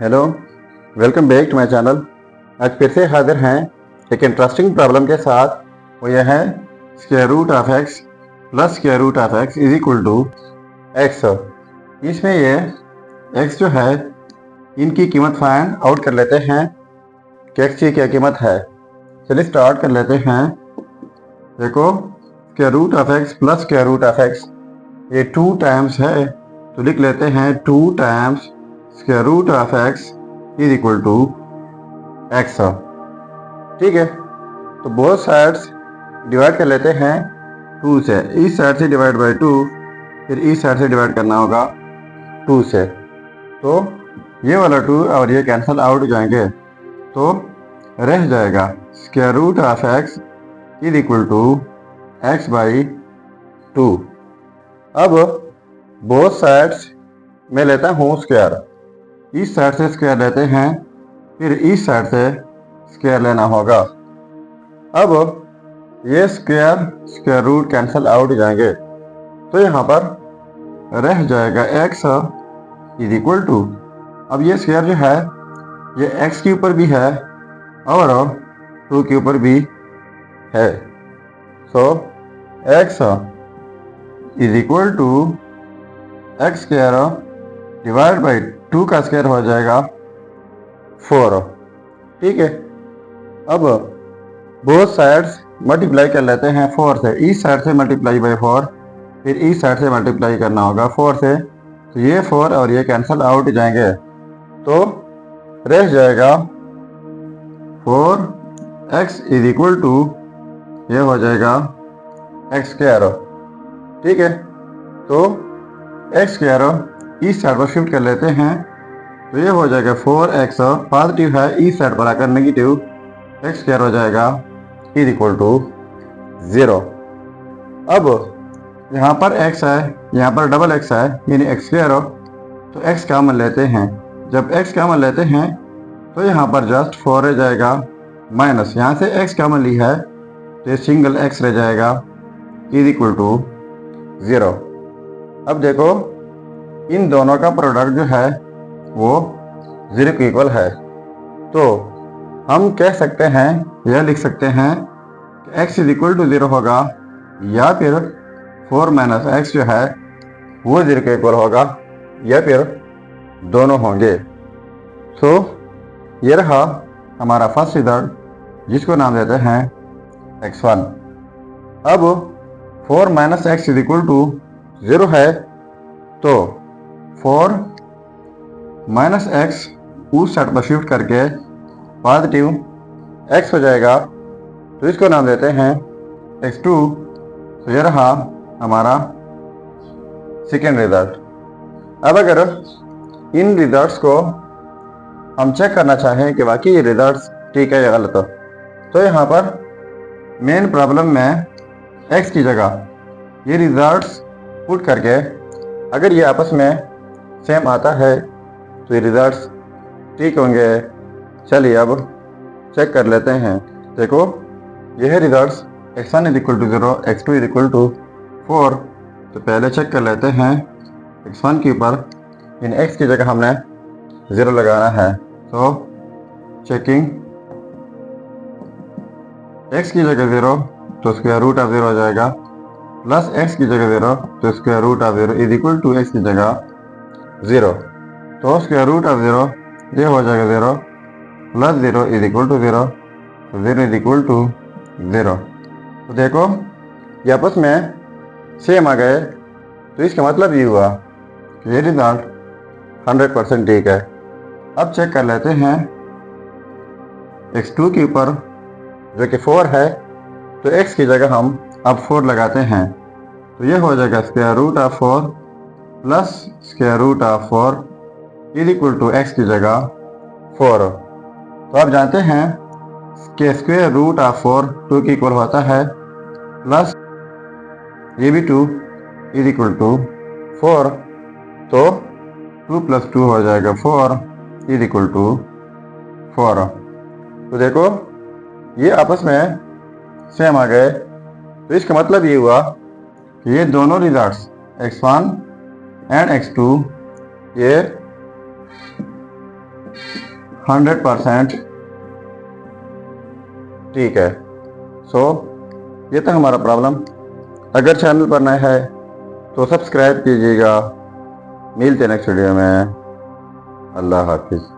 Hello, welcome back to my channel. आज फिर से हाजिर हैं एक इंटरेस्टिंग प्रॉब्लम के साथ। वो यह है square root of x plus square root of x is equal to x. इसमें ये एक्स जो है इनकी कीमत फाइंड आउट कर लेते हैं कि एक्स की क्या कीमत है। चलिए स्टार्ट कर लेते हैं। देखो, square root of x plus square root of x ये 2 टाइम्स है, तो लिख लेते हैं 2 times square root of x is equal to x. ठीक है, तो बोथ साइड्स डिवाइड कर लेते हैं 2 से। इस साइड से डिवाइड बाय 2, फिर इस साइड से डिवाइड करना होगा 2 से। तो ये वाला 2 और ये कैंसिल आउट हो जाएंगे, तो रह जाएगा square root of x is equal to x by 2। अब बोथ साइड्स मैं लेता हूँ स्क्वायर। इस साइड से स्क्वायर लेते हैं, फिर इस साइड से स्क्वायर लेना होगा। अब ये स्क्वायर रूट कैंसिल आउट हो जाएंगे, तो यहाँ पर रह जाएगा x इज इक्वल टू, अब ये स्क्वायर जो है ये x के ऊपर भी है और 2 के ऊपर भी है। So x is equal to x square divide by 2 का स्क्वायर हो जाएगा 4। ठीक है, अब बोथ साइड्स मल्टीप्लाई कर लेते हैं 4 से। इस साइड से मल्टीप्लाई बाई 4, फिर इस साइड से मल्टीप्लाई करना होगा 4 से, तो ये 4 और ये कैंसिल आउट जाएंगे, तो रह जाएगा 4x इज इक्वल टू ये हो जाएगा एक्स स्क्वायर। ठीक है, तो एक्स स्क्वायर इस साइड पर शिफ्ट कर लेते हैं, तो ये हो जाएगा 4x पॉजिटिव है, इस साइड पर आकर नेगेटिव एक्स स्क्वायर हो जाएगा इज इक्वल टू 0। अब यहाँ पर x है, यहाँ पर डबल x है, यानी एक्स स्क्वायर, तो x कॉमन लेते हैं। जब x कॉमन लेते हैं तो यहाँ पर जस्ट 4 रह जाएगा, माइनस यहाँ से x कॉमन ली है तो ये सिंगल x रह जाएगा इज इक्वल टू 0। अब देखो, इन दोनों का प्रोडक्ट जो है वो 0 के इक्वल है, तो हम कह सकते हैं, यह लिख सकते हैं कि x इज इक्वल टू 0 होगा, या फिर 4 माइनस एक्स जो है वो 0 के इक्वल होगा, या फिर दोनों होंगे। तो ये रहा हमारा फर्स्ट रिजल्ट, जिसको नाम देते हैं x1। अब 4 minus x is equal to 0 है, तो 4 माइनस एक्स उस साइड पर शिफ्ट करके पॉजिटिव x हो जाएगा, तो इसको नाम देते हैं x2। तो ये रहा हमारा सेकेंड रिजल्ट। अब अगर इन रिजल्ट्स को हम चेक करना चाहें कि वाकई ये रिजल्ट्स ठीक है या गलत, तो यहाँ पर मेन प्रॉब्लम में x की जगह ये रिजल्ट्स पुट करके अगर ये आपस में सेम आता है तो ये रिजल्ट्स ठीक होंगे। चलिए अब चेक कर लेते हैं। देखो, ये है results x1 is equal to 0, x2 is equal to 4। तो पहले चेक कर लेते हैं x1 के ऊपर, इन x की जगह हमने 0 लगाना है, तो चेकिंग x की जगह 0 तो स्क्वायर रूट ऑफ 0 हो जाएगा, प्लस x की जगह 0 तो square root of 0 is equal to x की जगह 0, तो स्क्वायर रूट ऑफ 0 ये हो जाएगा 0 प्लस 0 इज इक्वल टू 0, तो 0 इज इक्वल टू 0। तो देखो, ये आपस में सेम आ गए, तो इसका मतलब ये हुआ कि ये रिजल्ट 100% ठीक है। अब चेक कर लेते हैं x2 के ऊपर जो कि 4 है, तो x की जगह हम अब 4 लगाते हैं, तो ये हो जाएगा square root of 4 plus square root of 4 is equal to x की जगह 4। तो आप जानते हैं कि स्क्वायर रूट ऑफ 4 2 के इक्वल होता है, प्लस ये भी 2 इज इक्वल टू 4, तो 2 प्लस 2 हो जाएगा 4 इज इक्वल टू 4। तो देखो, ये आपस में सेम आ गए, तो इसका मतलब ये हुआ कि ये दोनों रिजल्ट्स x1 एंड x2 ये 100% ठीक है। सो ये था हमारा प्रॉब्लम। अगर चैनल पर नए है तो सब्सक्राइब कीजिएगा। मिलते हैं नेक्स्ट वीडियो में। अल्लाह हाफिज़।